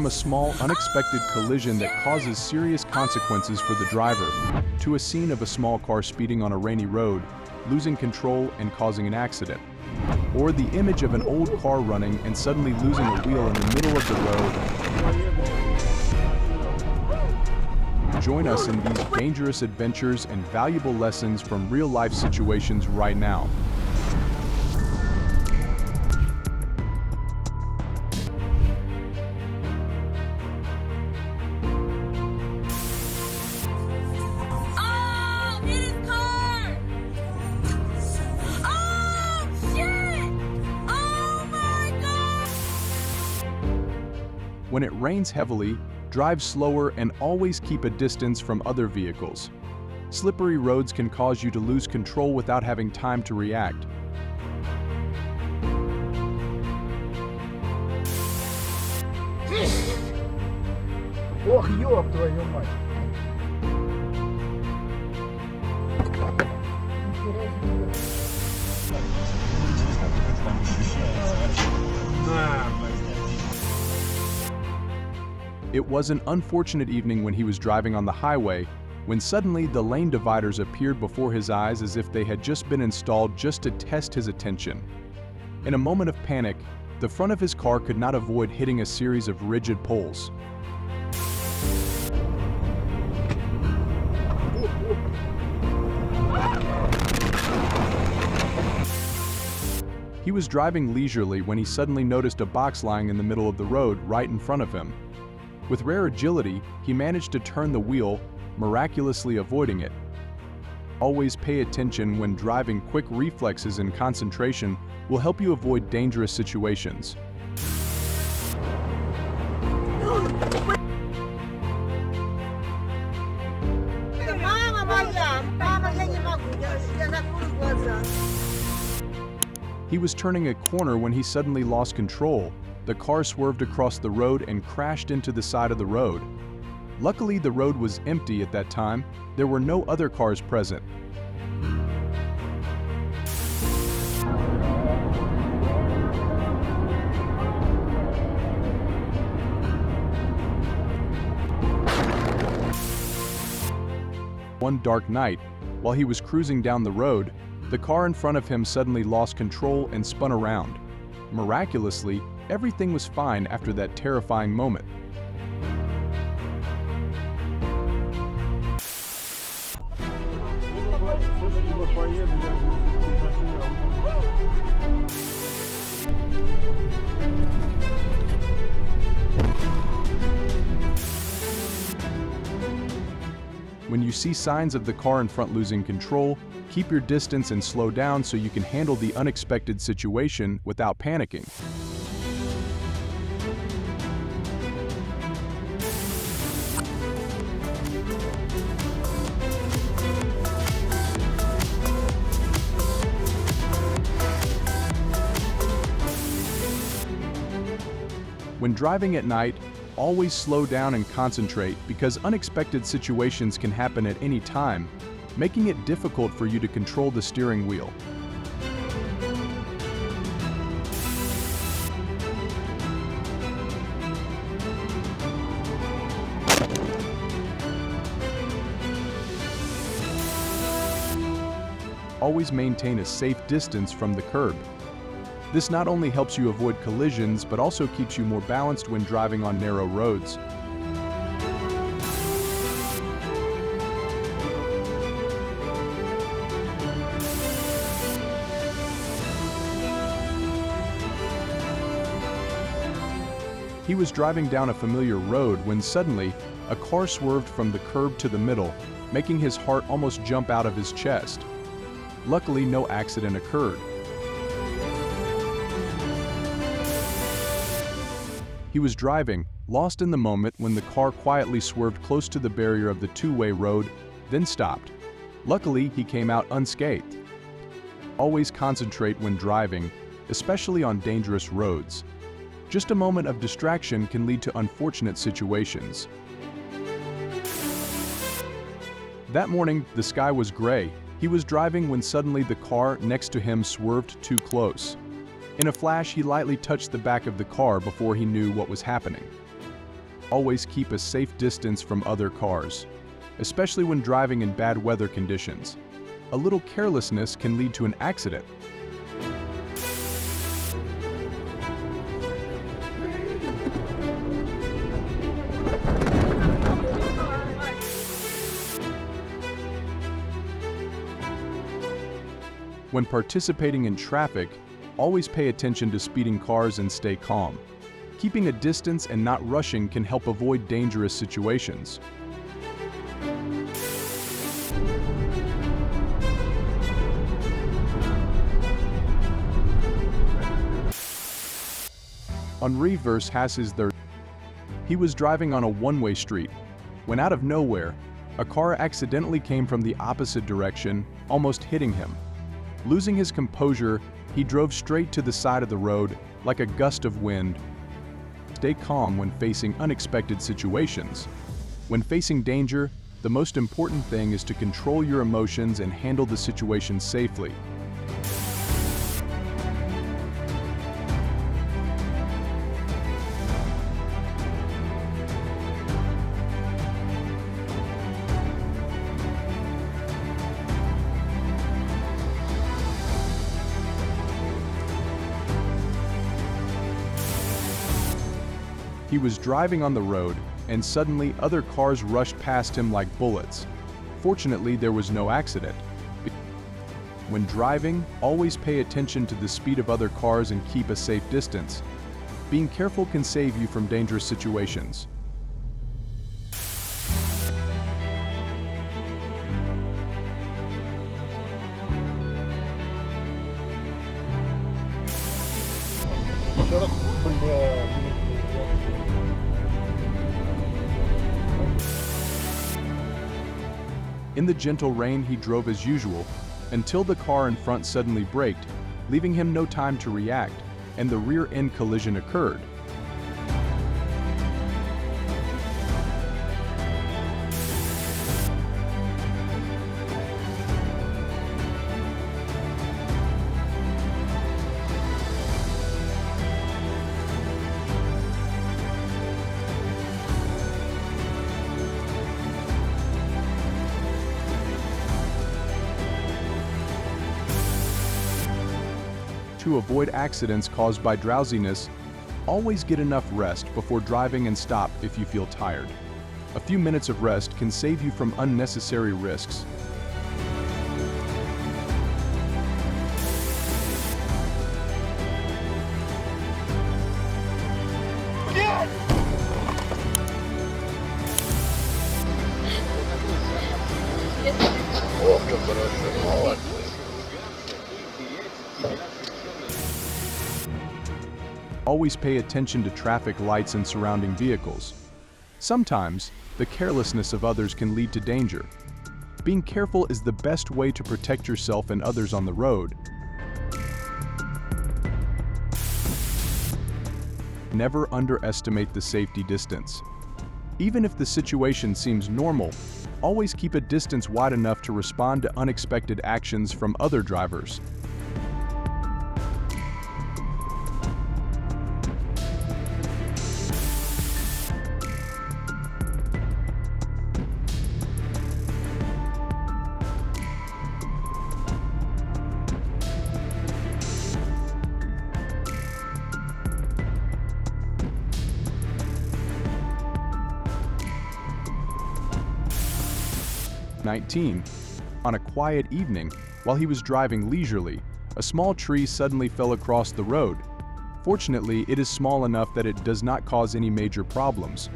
from a small, unexpected collision that causes serious consequences for the driver, to a scene of a small car speeding on a rainy road, losing control and causing an accident. Or the image of an old car running and suddenly losing a wheel in the middle of the road. Join us in these dangerous adventures and valuable lessons from real-life situations right now. When it rains heavily, drive slower and always keep a distance from other vehicles. Slippery roads can cause you to lose control without having time to react. Ох, ёб твою мать! It was an unfortunate evening when he was driving on the highway, when suddenly the lane dividers appeared before his eyes as if they had just been installed just to test his attention. In a moment of panic, the front of his car could not avoid hitting a series of rigid poles. He was driving leisurely when he suddenly noticed a box lying in the middle of the road right in front of him. With rare agility, he managed to turn the wheel, miraculously avoiding it. Always pay attention when driving. Quick reflexes and concentration will help you avoid dangerous situations. He was turning a corner when he suddenly lost control. The car swerved across the road and crashed into the side of the road. Luckily, the road was empty at that time. There were no other cars present. One dark night, while he was cruising down the road, the car in front of him suddenly lost control and spun around. Miraculously, everything was fine after that terrifying moment. When you see signs of the car in front losing control, keep your distance and slow down so you can handle the unexpected situation without panicking. When driving at night, always slow down and concentrate because unexpected situations can happen at any time, making it difficult for you to control the steering wheel. Always maintain a safe distance from the curb. This not only helps you avoid collisions, but also keeps you more balanced when driving on narrow roads. He was driving down a familiar road when suddenly, a car swerved from the curb to the middle, making his heart almost jump out of his chest. Luckily, no accident occurred. He was driving, lost in the moment when the car quietly swerved close to the barrier of the two-way road, then stopped. Luckily, he came out unscathed. Always concentrate when driving, especially on dangerous roads. Just a moment of distraction can lead to unfortunate situations. That morning, the sky was gray. He was driving when suddenly the car next to him swerved too close. In a flash, he lightly touched the back of the car before he knew what was happening. Always keep a safe distance from other cars, especially when driving in bad weather conditions. A little carelessness can lead to an accident. When participating in traffic, always pay attention to speeding cars and stay calm. Keeping a distance and not rushing can help avoid dangerous situations. On reverse passes there, he was driving on a one-way street when out of nowhere, a car accidentally came from the opposite direction, almost hitting him. Losing his composure, he drove straight to the side of the road like a gust of wind. Stay calm when facing unexpected situations. When facing danger, the most important thing is to control your emotions and handle the situation safely. He was driving on the road, and suddenly other cars rushed past him like bullets. Fortunately, there was no accident. When driving, always pay attention to the speed of other cars and keep a safe distance. Being careful can save you from dangerous situations. In the gentle rain, he drove as usual, until the car in front suddenly braked, leaving him no time to react, and the rear-end collision occurred. To avoid accidents caused by drowsiness, always get enough rest before driving and stop if you feel tired. A few minutes of rest can save you from unnecessary risks. Always pay attention to traffic lights and surrounding vehicles. Sometimes, the carelessness of others can lead to danger. Being careful is the best way to protect yourself and others on the road. Never underestimate the safety distance. Even if the situation seems normal, always keep a distance wide enough to respond to unexpected actions from other drivers. On a quiet evening, while he was driving leisurely, a small tree suddenly fell across the road. Fortunately, it is small enough that it does not cause any major problems.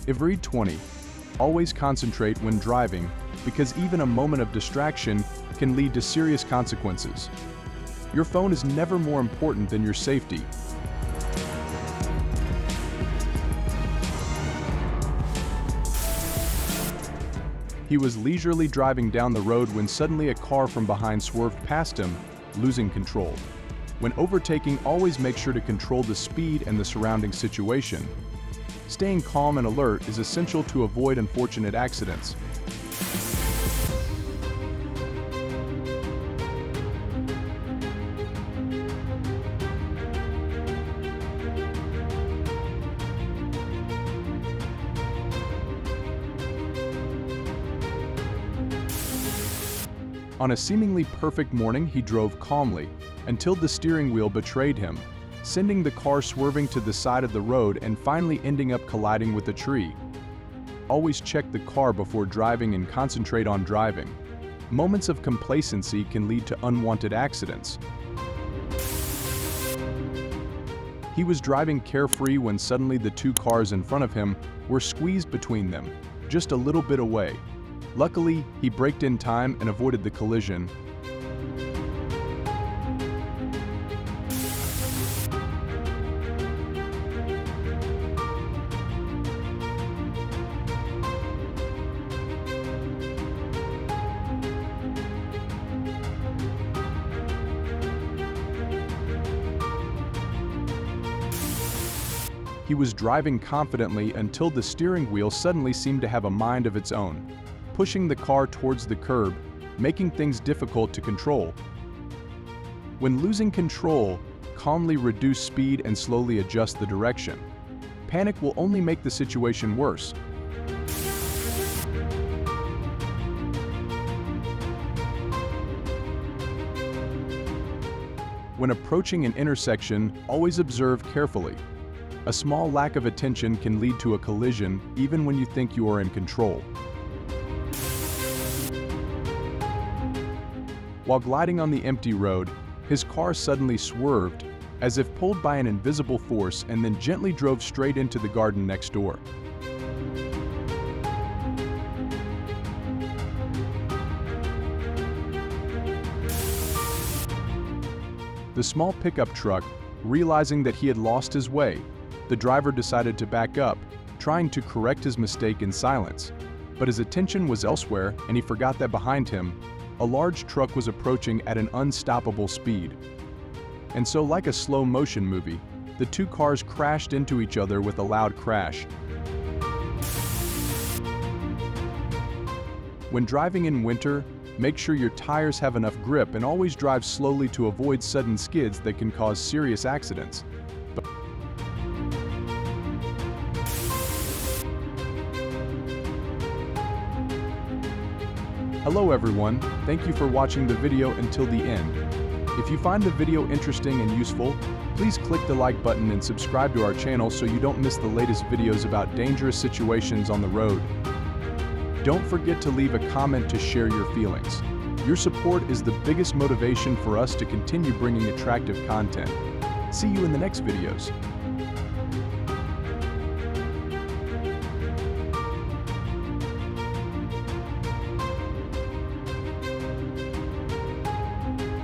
If read 20, always concentrate when driving because even a moment of distraction can lead to serious consequences. Your phone is never more important than your safety. He was leisurely driving down the road when suddenly a car from behind swerved past him, losing control. When overtaking, always make sure to control the speed and the surrounding situation. Staying calm and alert is essential to avoid unfortunate accidents. On a seemingly perfect morning, he drove calmly, until the steering wheel betrayed him, sending the car swerving to the side of the road and finally ending up colliding with a tree. Always check the car before driving and concentrate on driving. Moments of complacency can lead to unwanted accidents. He was driving carefree when suddenly the two cars in front of him were squeezed between them, just a little bit away. Luckily, he braked in time and avoided the collision. He was driving confidently until the steering wheel suddenly seemed to have a mind of its own, pushing the car towards the curb, making things difficult to control. When losing control, calmly reduce speed and slowly adjust the direction. Panic will only make the situation worse. When approaching an intersection, always observe carefully. A small lack of attention can lead to a collision even when you think you are in control. While gliding on the empty road, his car suddenly swerved, as if pulled by an invisible force, and then gently drove straight into the garden next door. The small pickup truck, realizing that he had lost his way, the driver decided to back up, trying to correct his mistake in silence. But his attention was elsewhere, and he forgot that behind him, a large truck was approaching at an unstoppable speed. And so, like a slow-motion movie, the two cars crashed into each other with a loud crash. When driving in winter, make sure your tires have enough grip and always drive slowly to avoid sudden skids that can cause serious accidents. Hello everyone, thank you for watching the video until the end. If you find the video interesting and useful, please click the like button and subscribe to our channel so you don't miss the latest videos about dangerous situations on the road. Don't forget to leave a comment to share your feelings. Your support is the biggest motivation for us to continue bringing attractive content. See you in the next videos.